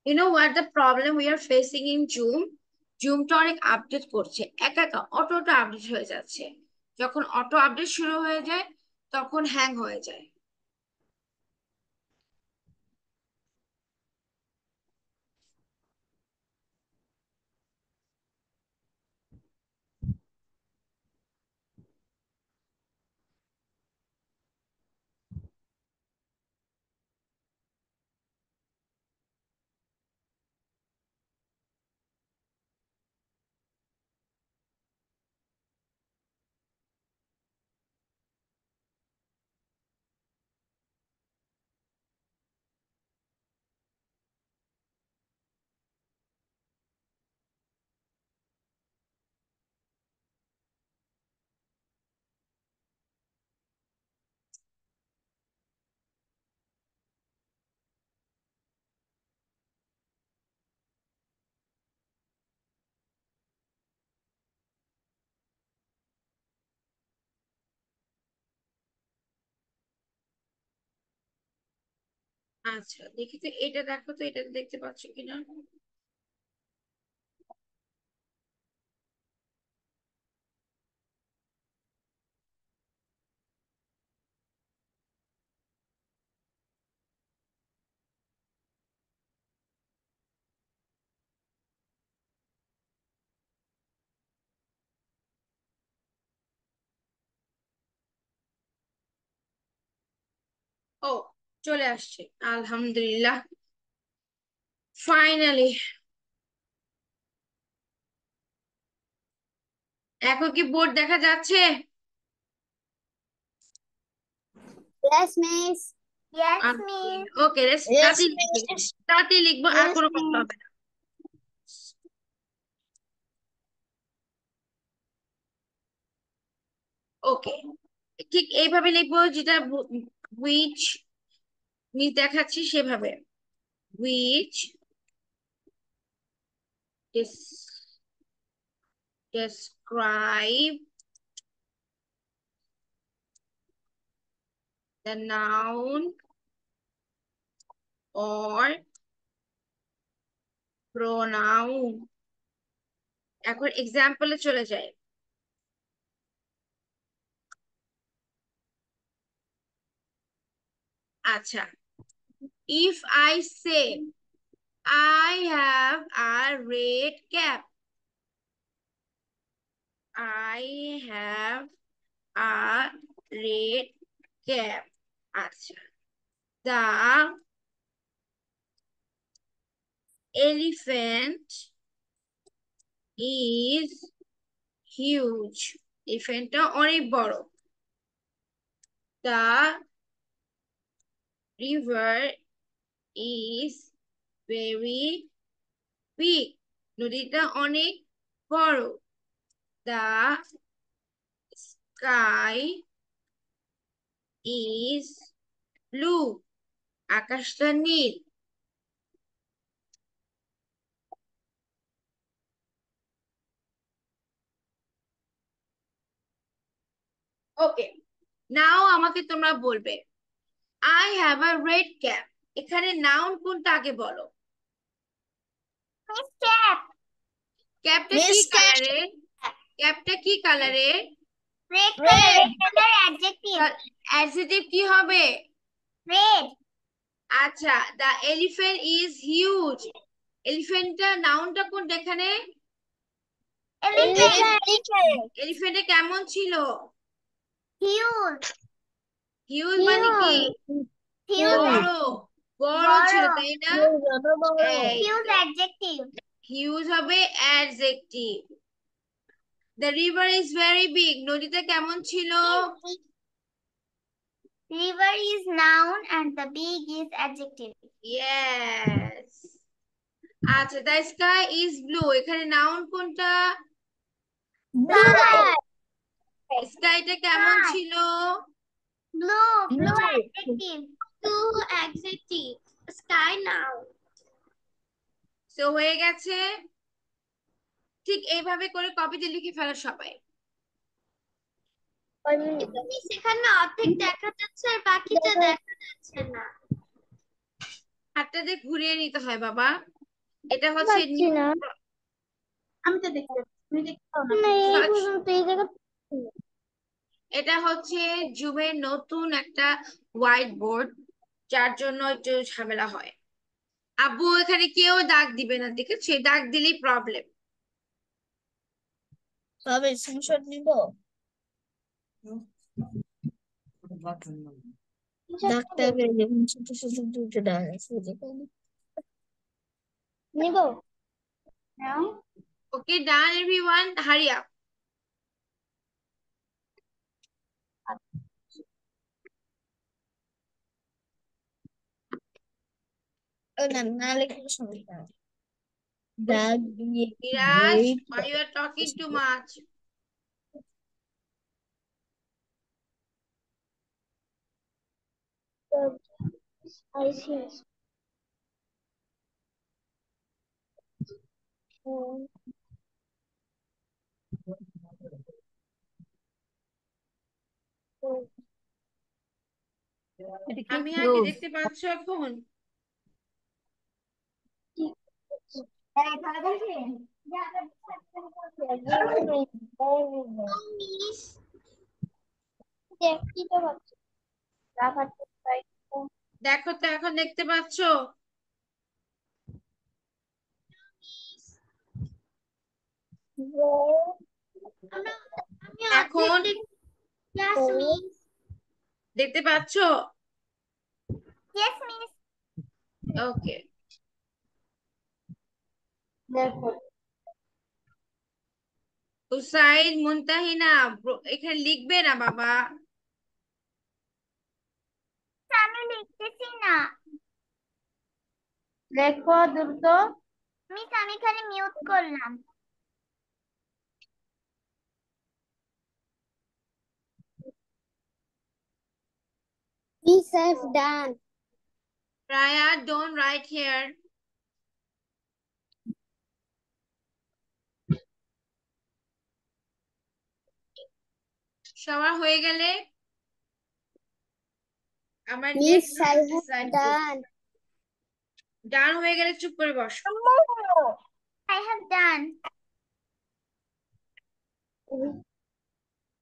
You know what the problem we are facing in Zoom? জুমটা অনেক update করছে, একা একা অটো অটো আপডেট হয়ে যাচ্ছে। যখন অটো আপডেট শুরু হয়ে যায় তখন হ্যাং হয়ে যায়। আচ্ছা দেখি তো, এটা দেখো তো, এটা দেখতে পাচ্ছ কিনা। ও, চলে আসছে, আলহামদুলিল্লাহ, ফাইনালি। এখন কি বোর্ড দেখা যাচ্ছে? Yes, miss. Yes, miss. ওকে, Yes, লিখবে, miss. তাতে লিখবো, আর Yes, কোনো কথা miss. হবে না। ওকে, ঠিক এইভাবে লিখবো, যেটা উইচ নিচ দেখাচ্ছি সেভাবে। Which describe the noun or pronoun। এখন এক্সাম্পলে চলে যায়। আচ্ছা, if I say I have a red cap, I have a red cap। আচ্ছা, the elephant is huge। এলিফ্যান্টটা অনেক বড়। The river is very big। নদীটা অনেক বড়। The sky is blue। আকাশটা নীল। ওকে, নাও আমাকে তোমরা বলবে I have a red cap, এখানে নাউন কোনটা আগে বলো। Miss Cap. ক্যাপটা কি Miss Cap. কালারের? ক্যাপটা কি কালারের? Red color. Red color adjective. Adjective কি হবে? Red. আচ্ছা, দ্য এলিফ্যান্ট ইজ হিউজ। এলিফ্যান্টটা নাউনটা কোনটা এখানে? Elephant. Elephant. এলিফ্যান্টটা কেমন ছিল? Huge. হিউজ মানে কি? Huge. বড়। বড় ছিল, বড়। তাই না? এই Huge তো, adjective. হিউজ হবে adjective. The river is very big, নদীটা কেমন ছিল? Is river is noun and the big is adjective. Yes. আচ্ছা, দ্য স্কাই ইজ ব্লু, এখানে নাউন কোনটা? Sky. স্কাইটা কেমন Sky. ছিল? Blue. Blue adjective. Blue adjective. Sky noun. So হয়ে গেছে। ঠিক এইভাবে করে কপিতে লিখে ফেলো সবাই। কিন্তু মিস এখানে অর্ধেক দেখা যাচ্ছে আর বাকিটা দেখা যাচ্ছে না। হাতটা দিয়ে ঘুরিয়ে নিতে হয় বাবা। এটা হচ্ছে পাচ্ছি নিউ। না। আমি তো দেখতে পাচ্ছি, তুমি দেখতে পাও না না, কেন? এই পর্যন্ত এই জায়গা। এটা হচ্ছে জুমের নতুন একটা হোয়াইট বোর্ড, যার জন্য একটু ঝামেলা হয়। আব্বু এখানে কেউ দাগ দিবে না, দেখেছি দাগ দিলেই প্রবলেম। তবে স্ক্রিনশট নিব। ডাক্তার যেমন ছোট ছোট দুটো ডাক আছে যেখানে। নিব নাও। ওকে ডান এভরিওয়ান, হারি আপ। ও না, না লিখলে সমস্যা নেই। দাগ দিয়ে Miraj, wait why you are talking too much? ICS. এটা কি আমি আর কি close? দেখতে পাচ্ছ এখন? মিস দেখি তো পাচ্ছি রাখাতে পাই। দেখো তো এখন দেখতে পাচ্ছ? আমরা আমি অর্ধেক এখন দেখি। Yes, miss. দেখতে পাচ্ছ? Yes, miss. ওকে। দেখো। উসাইদ, মুনতাহিনা, এখানে লিখবে না বাবা। আমি লিখতেছি না। দেখো দ্রুত। মিস আমি খালি মিউট করলাম। Miss, I've done. Raya, don't write here. সবার হয়ে গেলে আমরা Miss, next I group have decide করব। done. ডান হয়ে গেলে চুপ করে বসো। I have done.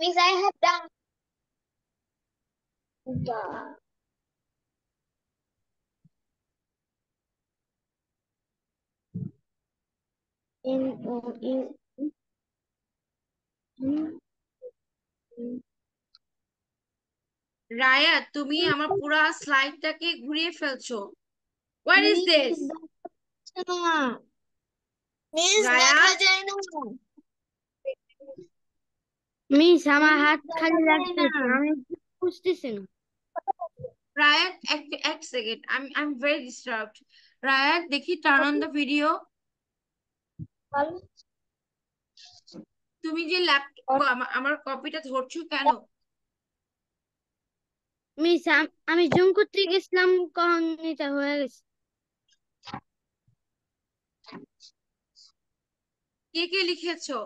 Miss, I have done. Yeah. In Raya, তুমি আমার পুরো স্লাইডটাকে ঘুরিয়ে ফেলছো। What is this? Miss, না। মিস রায়া, দেখা যায় না। মিস আমার মিস হাত দেখা খালি যায় না। লাগতেছে, আমি বুঝতেছি না। রায়া, এক second, I am very disturbed. Raya, দেখি টার্ন অন দ্য ভিডিও। তুমি যে ল্যাপটপ আমার কপিটা ধরছো কেন? মিস আমি জুম করতে গেছিলাম, কখন এটা হয়ে গেছে। কে কে লিখেছো?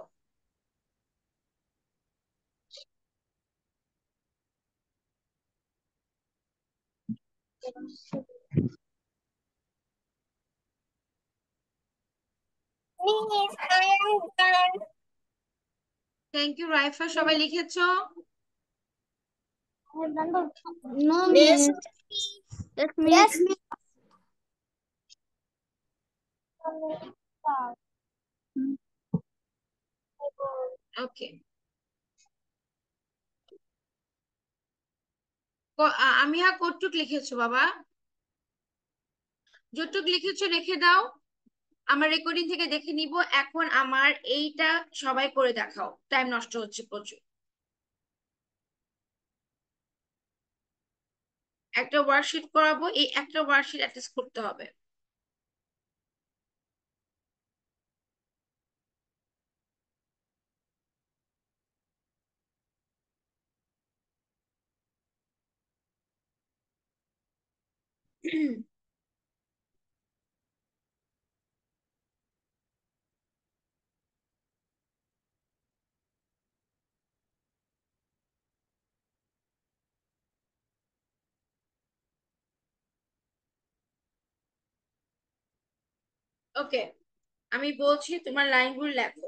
Miss, I have done. Thank you Raifa, সবাই লিখেছো? No, Yes, miss. Yes, miss. yes, ওকে। আমি কতটুক লিখেছো বাবা? যতটুক লিখেছো রেখে দাও, আমার রেকর্ডিং থেকে দেখে নিব। এখন আমার এইটা সবাই করে দেখাও, টাইম নষ্ট হচ্ছে প্রচুর। একটা ওয়ার্কশিট করাবো, এই একটা ওয়ার্কশিট অ্যাটেস্ট করতে হবে। ওকে, আমি বলছি তোমার লাইনগুলো লেখো।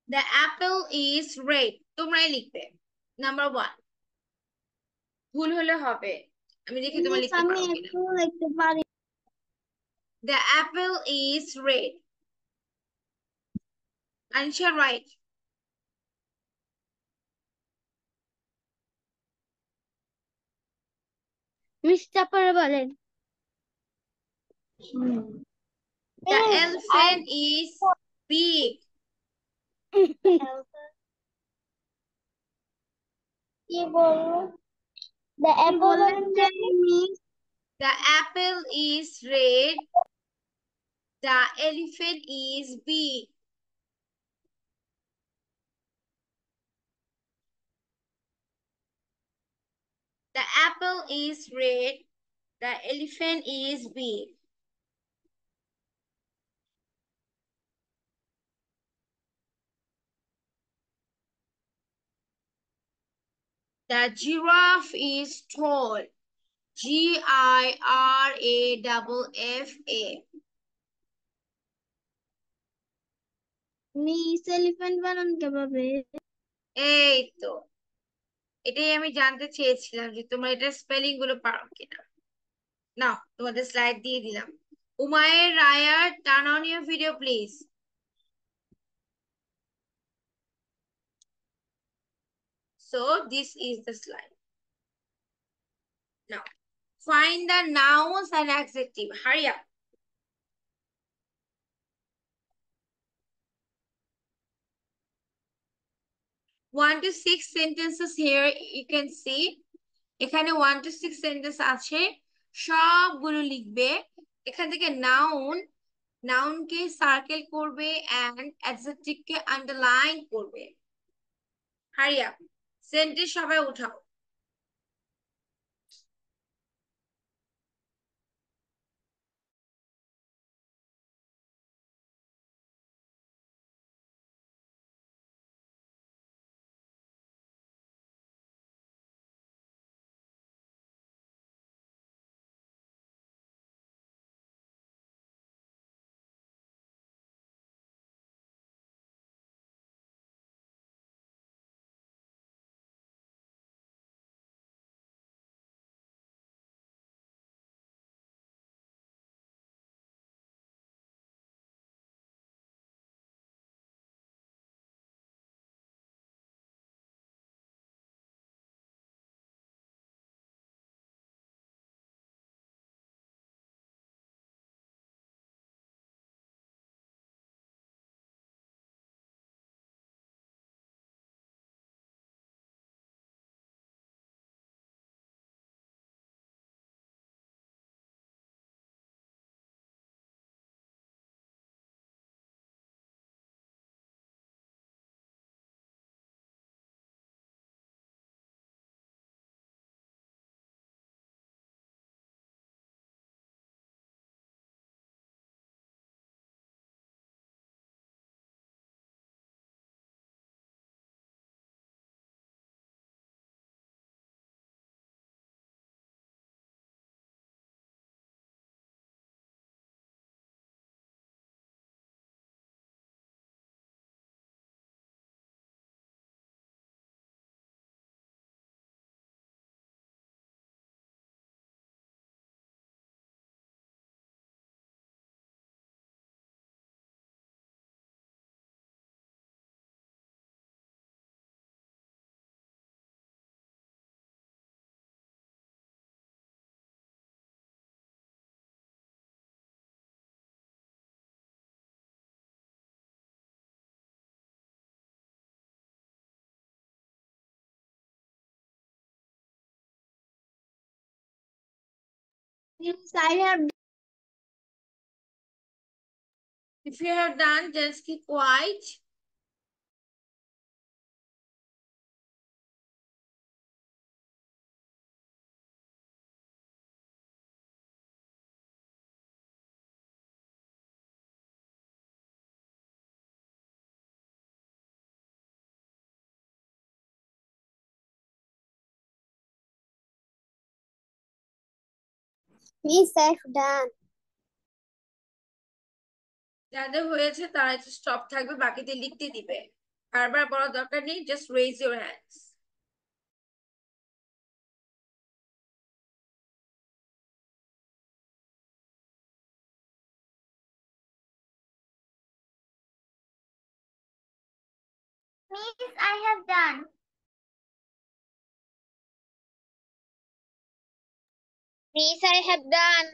The apple is red, তোমরাই লিখবে। নাম্বার ওয়ান, ভুল হলে হবে, আমি দেখি তোমার মিস লিখতে আমি পারো কিনা। একটু লিখতে পারি। The apple is red. Answer right. Miss তারপরে বলেন। The মিস আর elephant is big. কি বলবো? The কি apple বললেন বলেন যে যে miss? The apple is red. The elephant is big. The apple is red. The elephant is big. The giraffe is tall. Giraffa. Miss elephant বানান কিভাবে? এই তো, এটাই আমি জানতে চেয়েছিলাম যে তোমরা এটা স্পেলিং গুলো পারো কিনা। নাও, তোমাদের স্লাইড দিয়ে দিলাম। উমায়ের রায়ার, turn on your video please. So this is the slide. Now, find the nouns and adjective. Hurry up. One to six sentences here you can see. এখানে 1 to 6 সেন্টেন্স আছে, সবগুলো লিখবে। এখান থেকে নাউনকে সার্কেল করবে এন্ড অ্যাডজেক্টিভকে আন্ডারলাইন করবে। Hurry up, sentence সবাই উঠাও। Miss, I have If you have done, just keep quiet. Miss, I've done. যাদের হয়েছে তারা স্টপ থাকবে, বাকিদের লিখতে দিবে। বারবার বলার দরকার নেই, just raise your hands. Miss, I have done. Miss, I have done.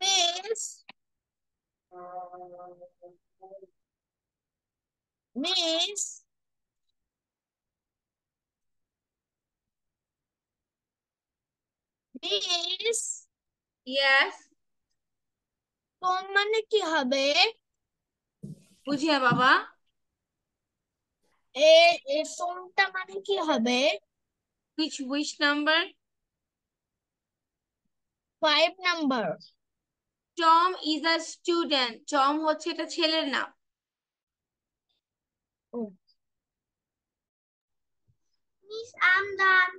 Miss, Miss, miss, yes. Some মানে কি হবে? বুঝিয়া বাবা। সোমটা মানে কি হবে? which number? 5 number. Tom is a student, Tom হচ্ছে এটা ছেলের নাম। Miss, I'm done.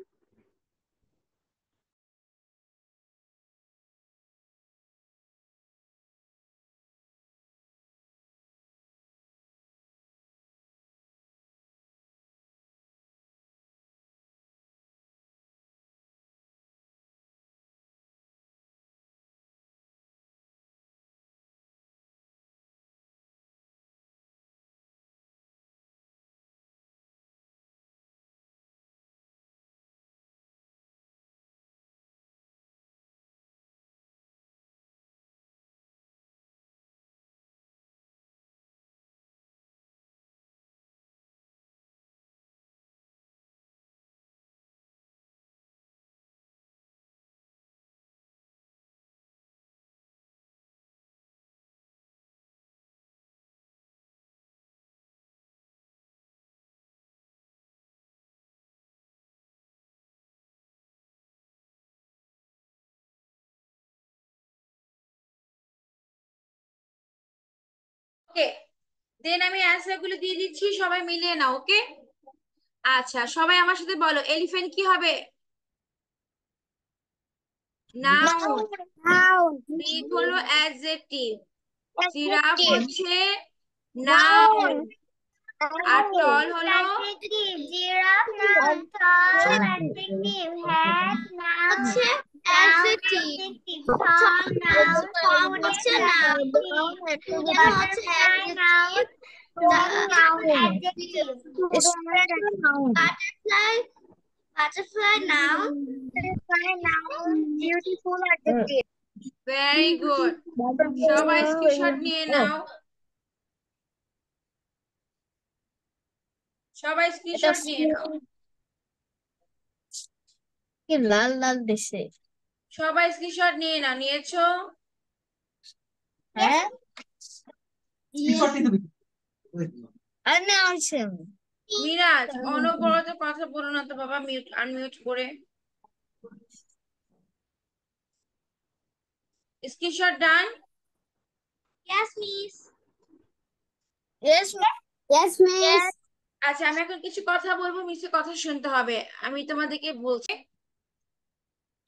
ওকে, দেন আমি অ্যান্সার গুলো দিয়ে দিচ্ছি, সবাই মিলিয়ে নাও। ওকে, আচ্ছা সবাই আমার সাথে বলো, এলিফ্যান্ট কি হবে? নাউন। Noun. বিগ হলো অ্যাডজেক্টিভ। Giraffe Adjective. হচ্ছে নাউন। Noun. আর Noun. টল হলো Adjective. Giraffe, noun. Tall, adjective. Hat, noun. Adjective. Noun হচ্ছে noun. কেন হচ্ছে adjective? Butterfly, butterfly noun. Beautiful adjective. Very good, সবাই স্ক্রিনশট নিয়ে নাও, সবাই এটা স্ক্রিনশট নিয়ে নাও, কি লাল লাল দিছে। সবাই স্ক্রিনশট নিয়ে নাও। নিয়েছো? হ্যাঁ আর না হয়েছে মিরাজ, অনবরত কথা বলো না তো বাবা, মিউট আনমিউট করে। স্ক্রিনশট ডান। Yes, miss. Yes, Yes, miss. আচ্ছা, আমি এখন কিছু কথা বলবো, মিসের কথা শুনতে হবে। আমি তোমাদেরকে বলছি।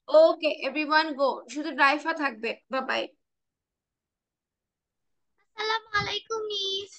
ওকে এভরিওয়ান গো, শুধু ড্রাইভা থাকবে। Bye bye. Assalamu alaikum, miss.